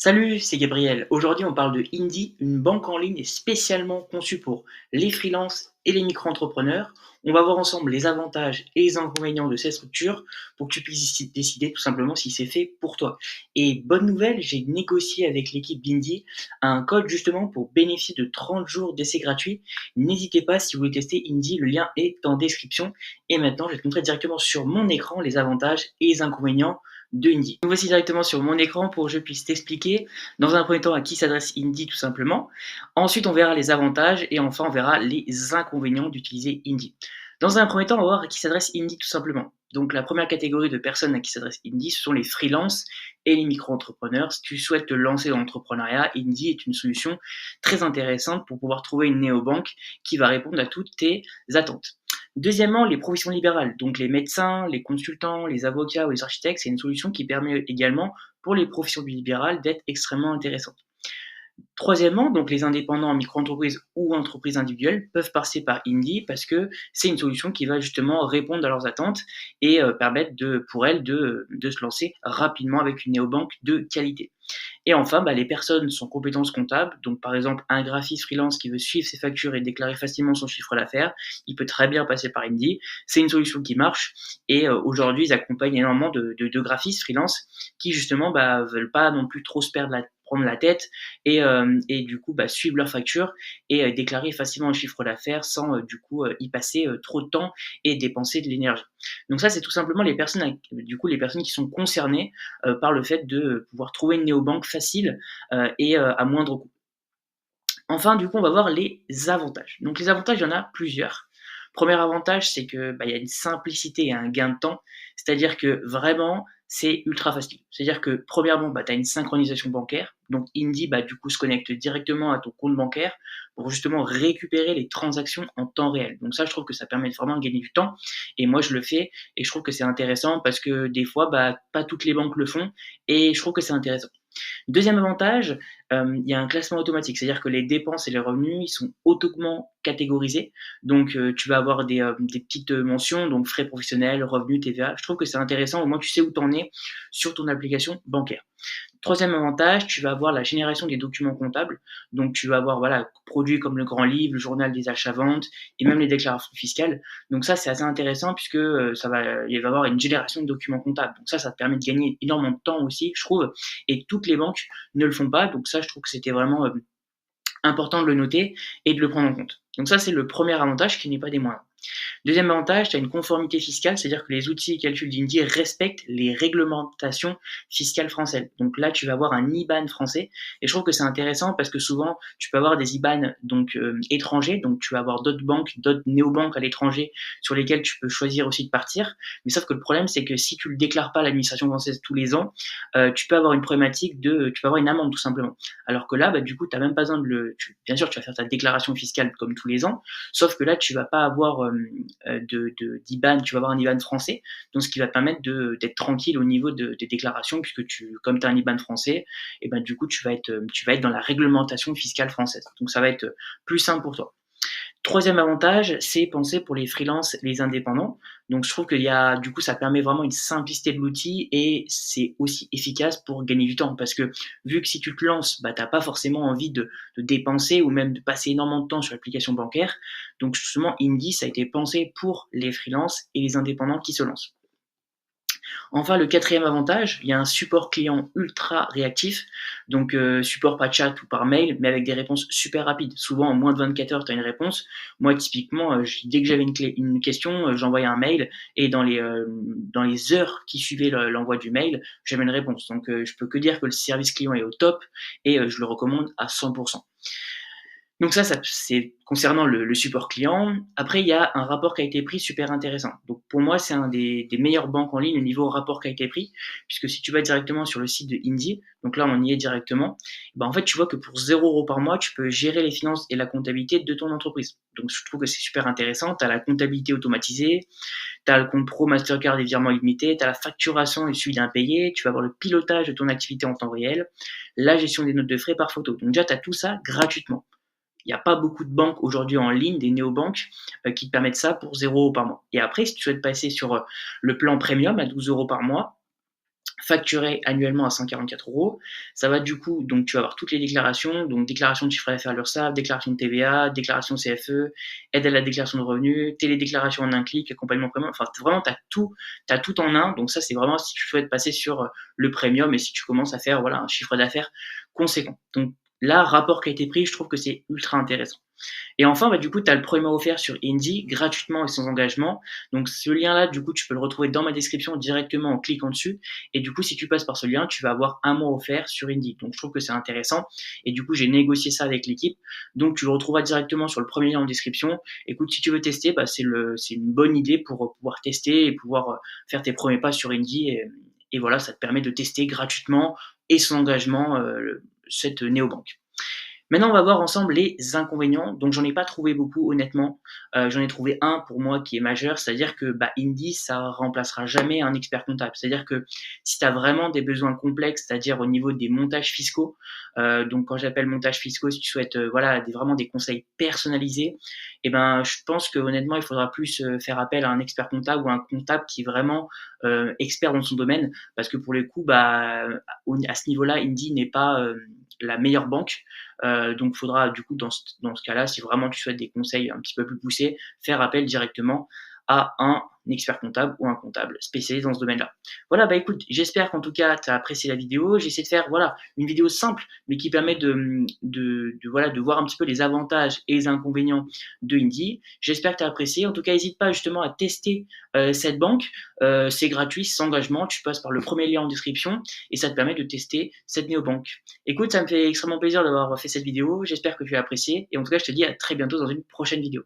Salut, c'est Gabriel. Aujourd'hui, on parle de Indie, une banque en ligne spécialement conçue pour les freelances et les micro-entrepreneurs. On va voir ensemble les avantages et les inconvénients de cette structure pour que tu puisses décider tout simplement si c'est fait pour toi. Et bonne nouvelle, j'ai négocié avec l'équipe d'Indie un code justement pour bénéficier de 30 jours d'essai gratuit. N'hésitez pas si vous voulez tester Indie, le lien est en description. Et maintenant, je vais te montrer directement sur mon écran les avantages et les inconvénients de Indie. Nous voici directement sur mon écran pour que je puisse t'expliquer dans un premier temps à qui s'adresse Indie tout simplement. Ensuite, on verra les avantages et enfin, on verra les inconvénients d'utiliser Indie. Dans un premier temps, on va voir à qui s'adresse Indie tout simplement. Donc la première catégorie de personnes à qui s'adresse Indie, ce sont les freelances et les micro-entrepreneurs. Si tu souhaites te lancer dans l'entrepreneuriat, Indie est une solution très intéressante pour pouvoir trouver une néobanque qui va répondre à toutes tes attentes. Deuxièmement, les professions libérales, donc les médecins, les consultants, les avocats ou les architectes, c'est une solution qui permet également pour les professions libérales d'être extrêmement intéressante. Troisièmement, donc les indépendants en micro-entreprise ou entreprises individuelles peuvent passer par Indie parce que c'est une solution qui va justement répondre à leurs attentes et permettre pour elles de se lancer rapidement avec une néobanque de qualité. Et enfin, les personnes sans compétences comptables, donc par exemple un graphiste freelance qui veut suivre ses factures et déclarer facilement son chiffre d'affaires, il peut très bien passer par Indie. C'est une solution qui marche et aujourd'hui ils accompagnent énormément de graphistes freelance qui justement veulent pas non plus trop se prendre la tête et du coup suivre leurs factures et déclarer facilement un chiffre d'affaires sans du coup y passer trop de temps et dépenser de l'énergie. Donc ça c'est tout simplement les personnes les personnes qui sont concernées par le fait de pouvoir trouver une néobanque facile et à moindre coût. Enfin, du coup, on va voir les avantages. Donc les avantages, il y en a plusieurs. Premier avantage, c'est que il y a une simplicité et un gain de temps. C'est-à-dire que vraiment, c'est ultra facile. C'est-à-dire que premièrement, tu as une synchronisation bancaire. Donc Indie, du coup, se connecte directement à ton compte bancaire pour justement récupérer les transactions en temps réel. Donc ça, je trouve que ça permet vraiment de gagner du temps. Et moi, je le fais et je trouve que c'est intéressant parce que des fois, pas toutes les banques le font et je trouve que c'est intéressant. Deuxième avantage, il y a un classement automatique, c'est-à-dire que les dépenses et les revenus, ils sont automatiquement catégorisés. Donc, tu vas avoir des petites mentions, donc frais professionnels, revenus, TVA. Je trouve que c'est intéressant, au moins tu sais où tu en es sur ton application bancaire. Troisième avantage, tu vas avoir la génération des documents comptables. Donc, tu vas avoir produits comme le grand livre, le journal des achats-ventes et même les déclarations fiscales. Donc ça, c'est assez intéressant puisque il va y avoir une génération de documents comptables. Donc ça te permet de gagner énormément de temps aussi, je trouve. Et toutes les banques ne le font pas. Donc ça, je trouve que c'était vraiment important de le noter et de le prendre en compte. Donc ça, c'est le premier avantage qui n'est pas des moindres. Deuxième avantage, tu as une conformité fiscale, c'est-à-dire que les outils de calcul d'Indie respectent les réglementations fiscales françaises. Donc là, tu vas avoir un IBAN français et je trouve que c'est intéressant parce que souvent, tu peux avoir des IBAN étrangers, donc tu vas avoir d'autres banques, d'autres néobanques à l'étranger sur lesquelles tu peux choisir aussi de partir. Mais sauf que le problème, c'est que si tu le déclares pas à l'administration française tous les ans, tu peux avoir une problématique tu peux avoir une amende tout simplement. Alors que là, du coup, tu n'as même pas besoin bien sûr, tu vas faire ta déclaration fiscale comme tous les ans, sauf que là, tu vas pas avoir d'IBAN, tu vas avoir un IBAN français, donc ce qui va te permettre d'être tranquille au niveau des déclarations, puisque comme tu as un IBAN français, et du coup, tu vas être dans la réglementation fiscale française. Donc ça va être plus simple pour toi. Troisième avantage, c'est penser pour les freelances, les indépendants. Donc je trouve du coup, ça permet vraiment une simplicité de l'outil et c'est aussi efficace pour gagner du temps. Parce que vu que si tu te lances, t'as pas forcément envie de dépenser ou même de passer énormément de temps sur l'application bancaire. Donc justement, Indie, ça a été pensé pour les freelances et les indépendants qui se lancent. Enfin, le quatrième avantage, il y a un support client ultra réactif, donc support par chat ou par mail, mais avec des réponses super rapides. Souvent, en moins de 24 heures, tu as une réponse. Moi, typiquement, dès que j'avais une question, j'envoyais un mail et dans les heures qui suivaient l'envoi du mail, j'avais une réponse. Donc, je peux que dire que le service client est au top et je le recommande à 100%. Donc ça c'est concernant le support client. Après, il y a un rapport qualité-prix super intéressant. Donc pour moi, c'est un des meilleures banques en ligne au niveau rapport qualité-prix, puisque si tu vas directement sur le site de Indie, donc là on y est directement, en fait tu vois que pour 0 € par mois, tu peux gérer les finances et la comptabilité de ton entreprise. Donc je trouve que c'est super intéressant. Tu as la comptabilité automatisée, tu as le compte pro Mastercard et virements illimités, tu as la facturation et le suivi d'impayés, tu vas avoir le pilotage de ton activité en temps réel, la gestion des notes de frais par photo. Donc déjà, tu as tout ça gratuitement. Il n'y a pas beaucoup de banques aujourd'hui en ligne, des néobanques, qui te permettent ça pour 0 € par mois. Et après, si tu souhaites passer sur le plan premium à 12 € par mois, facturé annuellement à 144 €. Ça va du coup, donc tu vas avoir toutes les déclarations, donc déclaration de chiffre d'affaires à l'URSSAF, déclaration de TVA, déclaration CFE, aide à la déclaration de revenus, télédéclaration en un clic, accompagnement premium, enfin vraiment tu as tout en un. Donc ça, c'est vraiment si tu souhaites passer sur le premium et si tu commences à faire voilà, un chiffre d'affaires conséquent. Donc là, rapport qualité-prix, je trouve que c'est ultra intéressant. Et enfin, bah, du coup, tu as le premier mois offert sur Indy, gratuitement et sans engagement. Donc ce lien-là, du coup, tu peux le retrouver dans ma description directement en cliquant dessus. Et du coup, si tu passes par ce lien, tu vas avoir un mois offert sur Indy. Donc je trouve que c'est intéressant. Et du coup, j'ai négocié ça avec l'équipe. Donc tu le retrouveras directement sur le premier lien en description. Écoute, si tu veux tester, bah, c'est une bonne idée pour pouvoir tester et pouvoir faire tes premiers pas sur Indy. Et voilà, ça te permet de tester gratuitement et sans engagement cette néobanque. Maintenant, on va voir ensemble les inconvénients. Donc, j'en ai pas trouvé beaucoup, honnêtement. J'en ai trouvé un pour moi qui est majeur, c'est-à-dire que bah, Indy, ça remplacera jamais un expert comptable. C'est-à-dire que si tu as vraiment des besoins complexes, c'est-à-dire au niveau des montages fiscaux, donc quand j'appelle montages fiscaux, si tu souhaites voilà, vraiment des conseils personnalisés, eh ben, je pense que honnêtement, il faudra plus faire appel à un expert comptable ou un comptable qui est vraiment expert dans son domaine, parce que pour les coups, bah, à ce niveau-là, Indy n'est pas la meilleure banque. Donc, il faudra du coup dans ce cas-là, si vraiment tu souhaites des conseils un petit peu plus poussés, faire appel directement à un expert comptable ou un comptable spécialisé dans ce domaine-là. Voilà, bah écoute, j'espère qu'en tout cas tu as apprécié la vidéo. J'essaie de faire voilà une vidéo simple, mais qui permet voilà de voir un petit peu les avantages et les inconvénients de Indy. J'espère que tu as apprécié. En tout cas, n'hésite pas justement à tester cette banque. C'est gratuit, sans engagement. Tu passes par le premier lien en description et ça te permet de tester cette néobanque. Écoute, ça me fait extrêmement plaisir d'avoir fait cette vidéo. J'espère que tu as apprécié. Et en tout cas, je te dis à très bientôt dans une prochaine vidéo.